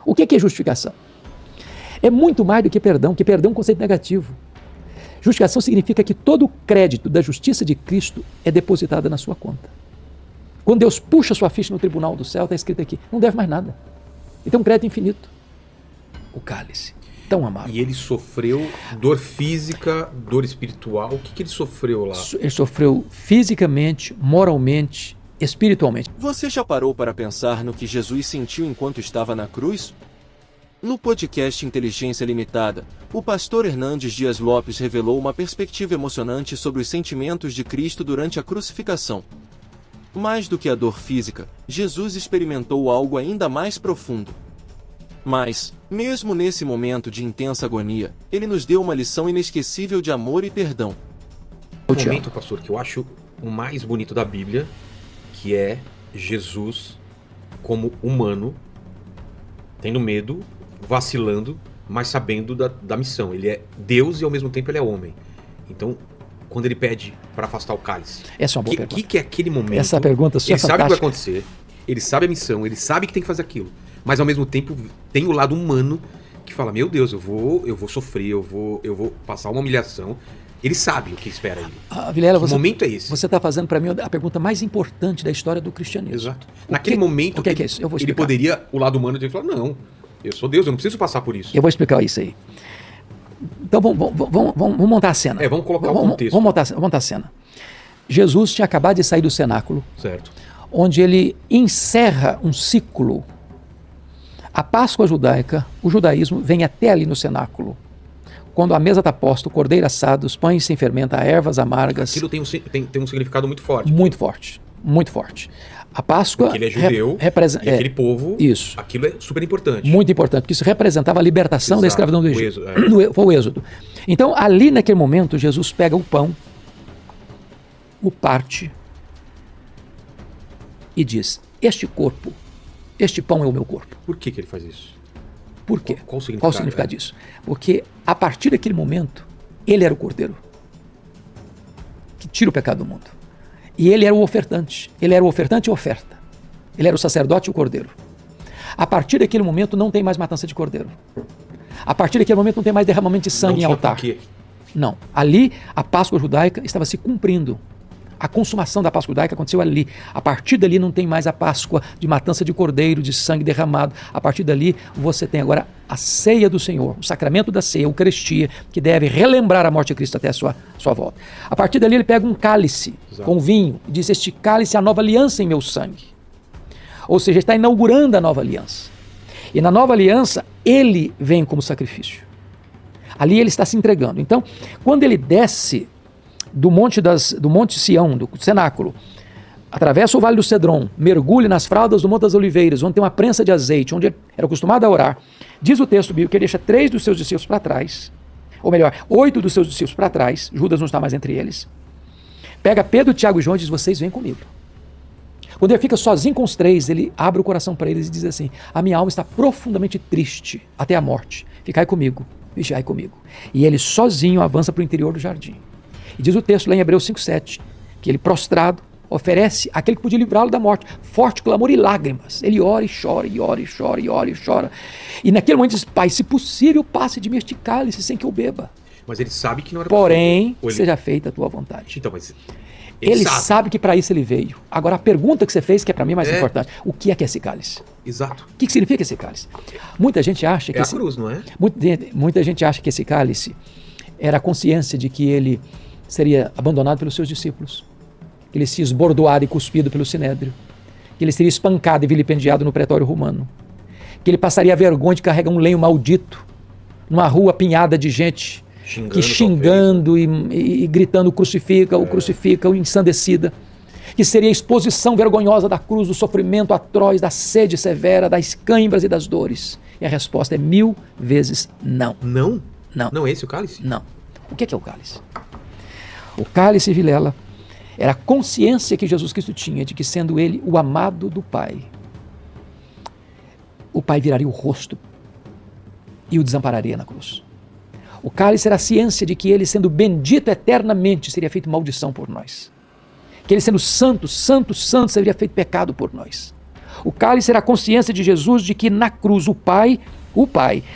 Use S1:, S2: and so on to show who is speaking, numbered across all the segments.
S1: O que é justificação? É muito mais do que perdão é um conceito negativo. Justificação significa que todo o crédito da justiça de Cristo é depositado na sua conta. Quando Deus puxa sua ficha no tribunal do céu, está escrito aqui, não deve mais nada. Ele tem um crédito infinito. O cálice, tão amargo.
S2: E ele sofreu dor física, dor espiritual. O que ele sofreu lá?
S1: Ele sofreu fisicamente, moralmente, espiritualmente.
S3: Você já parou para pensar no que Jesus sentiu enquanto estava na cruz? No podcast Inteligência Limitada, o pastor Hernandes Dias Lopes revelou uma perspectiva emocionante sobre os sentimentos de Cristo durante a crucificação. Mais do que a dor física, Jesus experimentou algo ainda mais profundo. Mas, mesmo nesse momento de intensa agonia, ele nos deu uma lição inesquecível de amor e perdão.
S2: O momento, pastor, que eu acho o mais bonito da Bíblia, que é Jesus como humano, tendo medo, vacilando, mas sabendo da missão. Ele é Deus e ao mesmo tempo ele é homem. Então, quando ele pede para afastar o cálice,
S1: essa é uma boa pergunta.
S2: O que é aquele momento?
S1: Essa pergunta sua é
S2: fantástica. Ele sabe o que vai acontecer, ele sabe a missão, ele sabe que tem que fazer aquilo, mas ao mesmo tempo tem o lado humano que fala, meu Deus, eu vou sofrer, eu vou passar uma humilhação. Ele sabe o que espera ele.
S1: Vilela,
S2: que momento é esse?
S1: Você está fazendo para mim a pergunta mais importante da história do cristianismo.
S2: Exato. Naquele momento,
S1: que é isso? Eu vou explicar.
S2: Ele poderia, o lado humano dele, falar, não, eu sou Deus, eu não preciso passar por isso.
S1: Eu vou explicar isso aí. Então vamos montar a cena.
S2: Vamos colocar o contexto.
S1: Vamos montar a cena. Jesus tinha acabado de sair do cenáculo,
S2: certo,
S1: onde ele encerra um ciclo. A Páscoa judaica, o judaísmo vem até ali no cenáculo. Quando a mesa está posta, o cordeiro assado, os pães sem fermento, ervas amargas.
S2: Aquilo tem um significado muito forte.
S1: Muito forte, muito forte. A Páscoa...
S2: Porque ele é judeu, e aquele povo,
S1: isso.
S2: Aquilo é super importante.
S1: Muito importante, porque isso representava a libertação da escravidão do Egito. Foi o êxodo. Então, ali naquele momento, Jesus pega o pão, o parte e diz, este pão é o meu corpo.
S2: Por que ele faz isso?
S1: Por quê?
S2: Qual o significado
S1: disso? Porque a partir daquele momento, ele era o cordeiro que tira o pecado do mundo. E ele era o ofertante. Ele era o ofertante e oferta. Ele era o sacerdote e o cordeiro. A partir daquele momento não tem mais matança de cordeiro. A partir daquele momento não tem mais derramamento de sangue em altar.
S2: Por quê?
S1: Não. Ali a Páscoa judaica estava se cumprindo. A consumação da Páscoa judaica aconteceu ali. A partir dali não tem mais a Páscoa de matança de cordeiro, de sangue derramado. A partir dali você tem agora a ceia do Senhor, o sacramento da ceia, a Eucaristia, que deve relembrar a morte de Cristo até a sua volta. A partir dali ele pega um cálice com vinho e diz, este cálice é a nova aliança em meu sangue. Ou seja, está inaugurando a nova aliança. E na nova aliança ele vem como sacrifício. Ali ele está se entregando. Então, quando ele desce do Monte Sião, do cenáculo, atravessa o Vale do Cedron, mergulha nas fraldas do Monte das Oliveiras, onde tem uma prensa de azeite, onde ele era acostumado a orar. Diz o texto bíblico que ele deixa 3 dos seus discípulos para trás, ou melhor, 8 dos seus discípulos para trás, Judas não está mais entre eles. Pega Pedro, Tiago e João e diz, vocês vêm comigo. Quando ele fica sozinho com os 3, ele abre o coração para eles e diz assim, a minha alma está profundamente triste até a morte, ficai comigo, vigiai comigo. E ele sozinho avança para o interior do jardim. E diz o texto lá em Hebreus 5,7, que ele prostrado oferece aquele que podia livrá-lo da morte, forte clamor e lágrimas. Ele ora e chora, e ora e chora, e ora e chora. E naquele momento diz, Pai, se possível, passe de mim este cálice sem que eu beba.
S2: Mas ele sabe que não era
S1: Porém, seja feita a tua vontade.
S2: Então, mas
S1: ele sabe que para isso ele veio. Agora, a pergunta que você fez, que é para mim mais importante, o que é esse cálice?
S2: Exato.
S1: O que significa esse cálice? Muita gente acha que...
S2: a cruz, não é?
S1: Muita gente acha que esse cálice era a consciência de que ele seria abandonado pelos seus discípulos, que ele seria esbordoado e cuspido pelo Sinédrio, que ele seria espancado e vilipendiado no pretório romano, que ele passaria a vergonha de carregar um lenho maldito numa rua apinhada de gente xingando e gritando crucifica, o ensandecida, que seria a exposição vergonhosa da cruz, do sofrimento atroz, da sede severa, das cãibras e das dores. E a resposta é 1000 vezes não.
S2: Não?
S1: Não.
S2: Não é esse o cálice?
S1: Não. O que é o cálice? O cálice, Vilela, era a consciência que Jesus Cristo tinha de que, sendo ele o amado do Pai, o Pai viraria o rosto e o desampararia na cruz. O cálice era a ciência de que ele, sendo bendito eternamente, seria feito maldição por nós. Que ele, sendo santo, santo, santo, seria feito pecado por nós. O cálice era a consciência de Jesus de que na cruz o Pai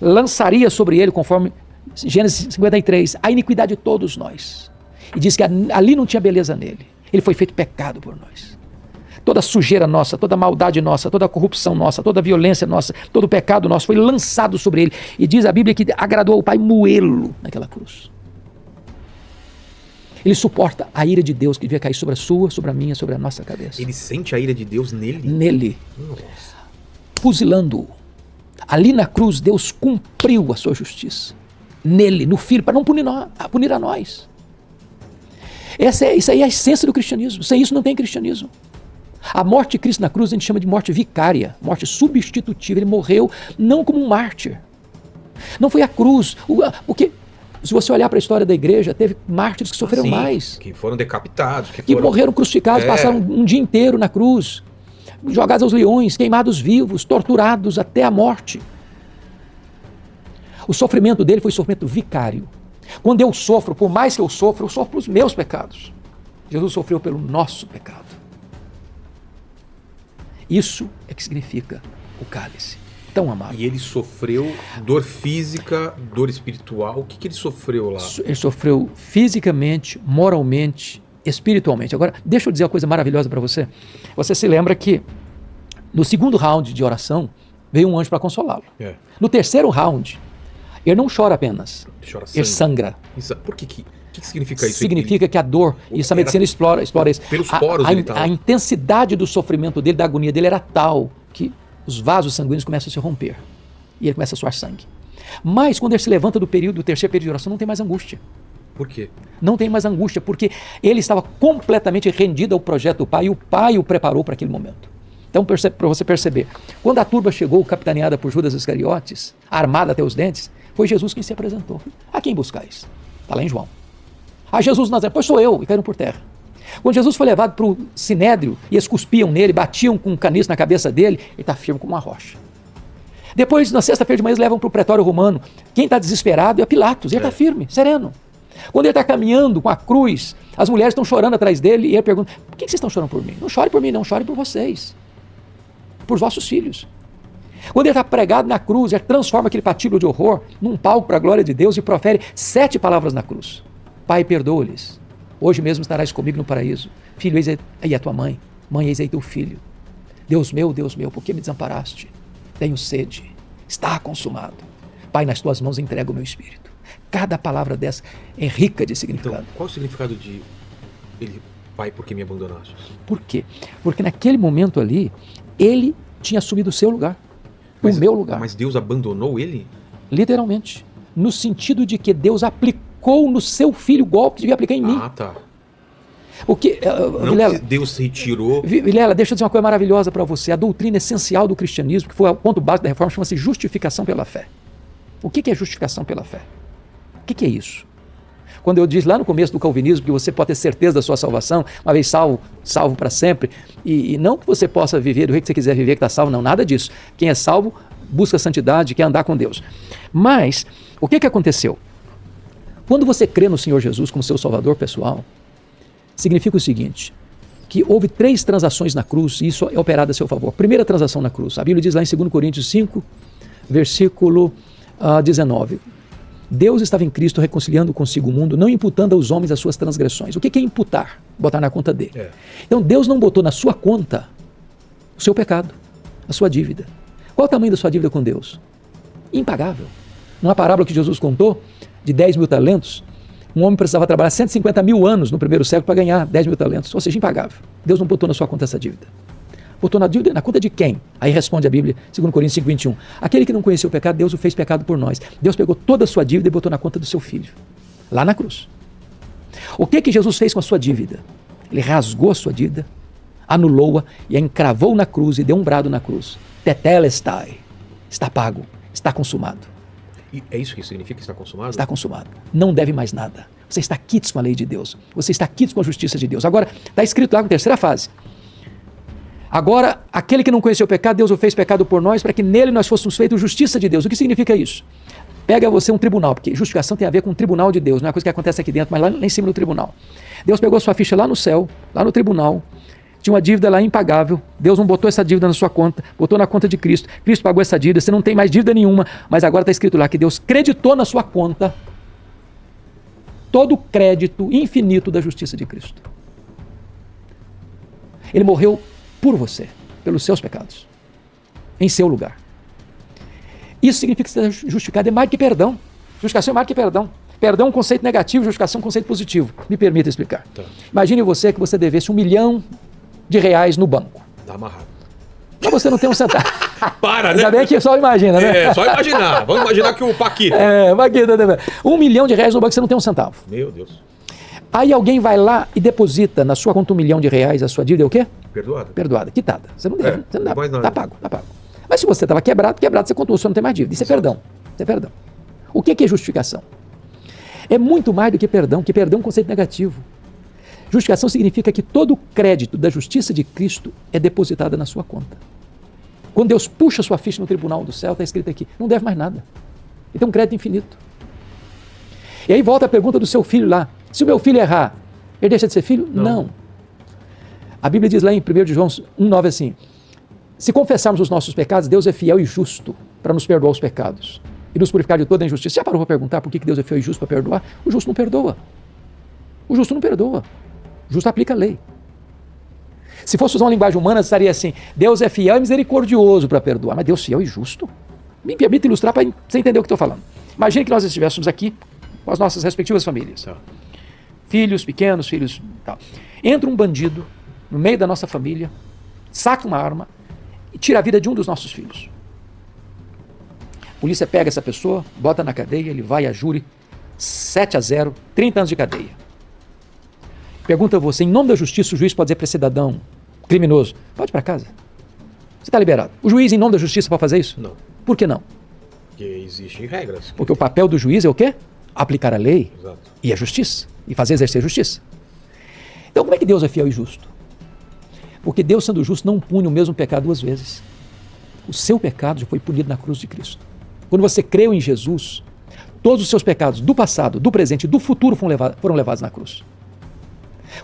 S1: lançaria sobre ele, conforme Gênesis 53, a iniquidade de todos nós. E diz que ali não tinha beleza nele. Ele foi feito pecado por nós. Toda a sujeira nossa, toda a maldade nossa, toda a corrupção nossa, toda a violência nossa, todo o pecado nosso foi lançado sobre ele. E diz a Bíblia que agradou ao Pai moê-lo naquela cruz. Ele suporta a ira de Deus que devia cair sobre a sua, sobre a minha, sobre a nossa cabeça.
S2: Ele sente a ira de Deus nele?
S1: Nele.
S2: Nossa.
S1: Fuzilando-o. Ali na cruz, Deus cumpriu a sua justiça. Nele, no Filho, para não punir a nós. Isso aí é a essência do cristianismo. Sem isso não tem cristianismo. A morte de Cristo na cruz a gente chama de morte vicária, morte substitutiva. Ele morreu não como um mártir. Não foi a cruz. Porque se você olhar para a história da igreja, teve mártires que sofreram mais.
S2: Que foram decapitados.
S1: Que morreram crucificados, passaram um dia inteiro na cruz, jogados aos leões, queimados vivos, torturados até a morte. O sofrimento dele foi sofrimento vicário. Quando eu sofro, por mais que eu sofro pelos meus pecados. Jesus sofreu pelo nosso pecado. Isso é que significa o cálice tão amado.
S2: E ele sofreu dor física, dor espiritual. O que ele sofreu lá?
S1: Ele sofreu fisicamente, moralmente, espiritualmente. Agora, deixa eu dizer uma coisa maravilhosa para você. Você se lembra que no segundo round de oração, veio um anjo para consolá-lo. No terceiro round, ele não chora apenas, ele sangra.
S2: Por que significa isso?
S1: Significa que a dor, e essa medicina explora isso.
S2: Pelos poros
S1: a intensidade do sofrimento dele, da agonia dele era tal que os vasos sanguíneos começam a se romper. E ele começa a suar sangue. Mas quando ele se levanta do terceiro período de oração, não tem mais angústia.
S2: Por quê?
S1: Não tem mais angústia, porque ele estava completamente rendido ao projeto do Pai, e o Pai o preparou para aquele momento. Então, para você perceber, quando a turba chegou, capitaneada por Judas Iscariotes, armada até os dentes, foi Jesus quem se apresentou. A quem buscais? Está lá em João. A Jesus Nazaré, pois sou eu, e caíram por terra. Quando Jesus foi levado para o Sinédrio, e eles cuspiam nele, batiam com um caniço na cabeça dele, ele está firme como uma rocha. Depois, na sexta-feira de manhã, eles levam para o pretório romano. Quem está desesperado é Pilatos, ele está firme, sereno. Quando ele está caminhando com a cruz, as mulheres estão chorando atrás dele, e ele pergunta, por que vocês estão chorando por mim? Não chore por mim, não, chore por vocês. Por vossos filhos. Quando ele está pregado na cruz, ele transforma aquele patíbulo de horror num palco para a glória de Deus e profere 7 palavras na cruz. Pai, perdoa-lhes. Hoje mesmo estarás comigo no paraíso. Filho, eis aí a tua mãe. Mãe, eis aí teu filho. Deus meu, por que me desamparaste? Tenho sede. Está consumado. Pai, nas tuas mãos entrego o meu espírito. Cada palavra dessa é rica de significado.
S2: Então, qual o significado de Pai, por que me abandonaste?
S1: Por quê? Porque naquele momento ali, ele tinha assumido o seu lugar. O meu lugar.
S2: Mas Deus abandonou ele?
S1: Literalmente. No sentido de que Deus aplicou no seu filho o golpe que devia aplicar em mim.
S2: Ah, tá.
S1: Porque,
S2: Vilela, que Deus se retirou.
S1: Vilela, deixa eu dizer uma coisa maravilhosa para você. A doutrina essencial do cristianismo, que foi o ponto básico da reforma, chama-se justificação pela fé. O que é justificação pela fé? O que é isso? Quando eu disse lá no começo do calvinismo que você pode ter certeza da sua salvação, uma vez salvo para sempre, e não que você possa viver do jeito que você quiser viver que está salvo, não, nada disso. Quem é salvo busca a santidade, quer andar com Deus. Mas, o que aconteceu? Quando você crê no Senhor Jesus como seu salvador pessoal, significa o seguinte, que houve 3 transações na cruz, e isso é operado a seu favor. Primeira transação na cruz, a Bíblia diz lá em 2 Coríntios 5, versículo 19, Deus estava em Cristo reconciliando consigo o mundo, não imputando aos homens as suas transgressões. O que é imputar? Botar na conta dele. Então Deus não botou na sua conta o seu pecado, a sua dívida. Qual o tamanho da sua dívida com Deus? Impagável. Numa parábola que Jesus contou, de 10 mil talentos, um homem precisava trabalhar 150 mil anos no primeiro século para ganhar 10 mil talentos, ou seja, impagável. Deus não botou na sua conta essa dívida. Botou na dívida, na conta de quem? Aí responde a Bíblia, 2 Coríntios 5, 21. Aquele que não conheceu o pecado, Deus o fez pecado por nós. Deus pegou toda a sua dívida e botou na conta do seu filho, lá na cruz. O que Jesus fez com a sua dívida? Ele rasgou a sua dívida, anulou-a e a encravou na cruz e deu um brado na cruz. Tetelestai. Está pago, está consumado.
S2: E é isso que significa que está consumado?
S1: Está consumado. Não deve mais nada. Você está quites com a lei de Deus. Você está quites com a justiça de Deus. Agora, está escrito lá na terceira fase. Agora, aquele que não conheceu o pecado, Deus o fez pecado por nós, para que nele nós fôssemos feitos justiça de Deus. O que significa isso? Pega você um tribunal, porque justificação tem a ver com o tribunal de Deus, não é uma coisa que acontece aqui dentro, mas lá em cima do tribunal. Deus pegou a sua ficha lá no céu, lá no tribunal, tinha uma dívida lá impagável, Deus não botou essa dívida na sua conta, botou na conta de Cristo, Cristo pagou essa dívida, você não tem mais dívida nenhuma, mas agora está escrito lá que Deus creditou na sua conta todo o crédito infinito da justiça de Cristo. Ele morreu por você, pelos seus pecados, em seu lugar. Isso significa que você está justificado, é mais do que perdão. Justificação é mais do que perdão. Perdão é um conceito negativo, justificação é um conceito positivo. Me permita explicar. Tá. Imagine você que você devesse R$1 milhão no banco.
S2: Tá amarrado.
S1: Mas você não tem um centavo.
S2: Para, né?
S1: Ainda bem que só imagina, né?
S2: É, só imaginar. Vamos imaginar que o Paquito.
S1: Paquito. R$1 milhão no banco, você não tem um centavo.
S2: Meu Deus.
S1: Aí alguém vai lá e deposita na sua conta R$1 milhão, a sua dívida é o quê?
S2: Perdoada.
S1: Perdoada, quitada. Você não deve, você não deve. Tá pago. Mas se você estava quebrado, você contou, você não tem mais dívida. Isso é perdão. Isso é perdão. O que é justificação? É muito mais do que perdão é um conceito negativo. Justificação significa que todo o crédito da justiça de Cristo é depositado na sua conta. Quando Deus puxa sua ficha no tribunal do céu, está escrito aqui, não deve mais nada. Ele tem um crédito infinito. E aí volta a pergunta do seu filho lá. Se o meu filho errar, ele deixa de ser filho? Não. A Bíblia diz lá em 1 João 1,9 assim, se confessarmos os nossos pecados, Deus é fiel e justo para nos perdoar os pecados e nos purificar de toda a injustiça. Já parou para perguntar por que Deus é fiel e justo para perdoar? O justo não perdoa. O justo não perdoa. O justo aplica a lei. Se fosse usar uma linguagem humana, estaria assim, Deus é fiel e misericordioso para perdoar. Mas Deus fiel e justo? Me permita ilustrar para você entender o que estou falando. Imagine que nós estivéssemos aqui com as nossas respectivas famílias. Filhos pequenos, filhos tal. Entra um bandido no meio da nossa família, saca uma arma e tira a vida de um dos nossos filhos. A polícia pega essa pessoa, bota na cadeia, ele vai a júri, 7-0, 30 anos de cadeia. Pergunta a você, em nome da justiça, o juiz pode dizer para esse cidadão criminoso, pode ir para casa. Você está liberado. O juiz, em nome da justiça, pode fazer isso?
S2: Não.
S1: Por que não?
S2: Porque existem regras.
S1: Porque o papel do juiz é o quê? Aplicar a lei.
S2: Exato. E
S1: a justiça. E fazer exercer a justiça. Então, como é que Deus é fiel e justo? Porque Deus, sendo justo, não pune o mesmo pecado duas vezes. O seu pecado já foi punido na cruz de Cristo. Quando você creu em Jesus, todos os seus pecados do passado, do presente e do futuro foram levados na cruz.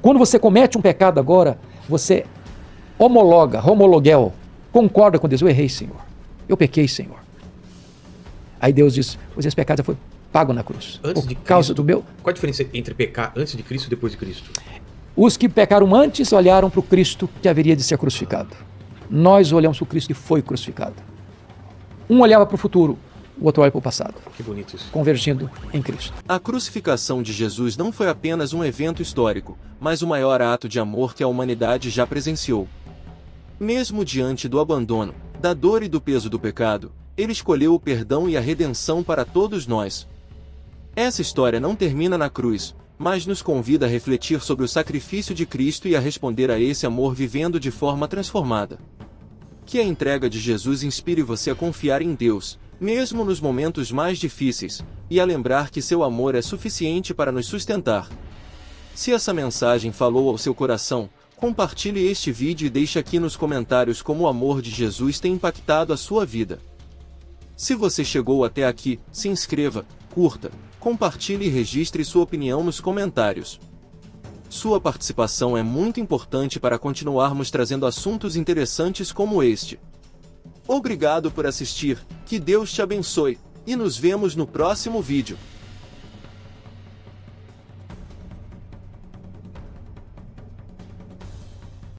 S1: Quando você comete um pecado agora, você homologuel, concorda com Deus. Eu errei, Senhor. Eu pequei, Senhor. Aí Deus diz, pois esse pecado já foi pago na cruz.
S2: Antes de
S1: causa
S2: Cristo,
S1: do meu...
S2: Qual a diferença entre pecar antes de Cristo e depois de Cristo?
S1: Os que pecaram antes olharam para o Cristo que haveria de ser crucificado. Nós olhamos para o Cristo que foi crucificado. Um olhava para o futuro, o outro olha para o passado.
S2: Que bonito isso.
S1: Convergindo em Cristo.
S3: A crucificação de Jesus não foi apenas um evento histórico, mas o maior ato de amor que a humanidade já presenciou. Mesmo diante do abandono, da dor e do peso do pecado, ele escolheu o perdão e a redenção para todos nós. Essa história não termina na cruz, mas nos convida a refletir sobre o sacrifício de Cristo e a responder a esse amor vivendo de forma transformada. Que a entrega de Jesus inspire você a confiar em Deus, mesmo nos momentos mais difíceis, e a lembrar que seu amor é suficiente para nos sustentar. Se essa mensagem falou ao seu coração, compartilhe este vídeo e deixe aqui nos comentários como o amor de Jesus tem impactado a sua vida. Se você chegou até aqui, se inscreva, curta, compartilhe e registre sua opinião nos comentários. Sua participação é muito importante para continuarmos trazendo assuntos interessantes como este. Obrigado por assistir, que Deus te abençoe, e nos vemos no próximo vídeo.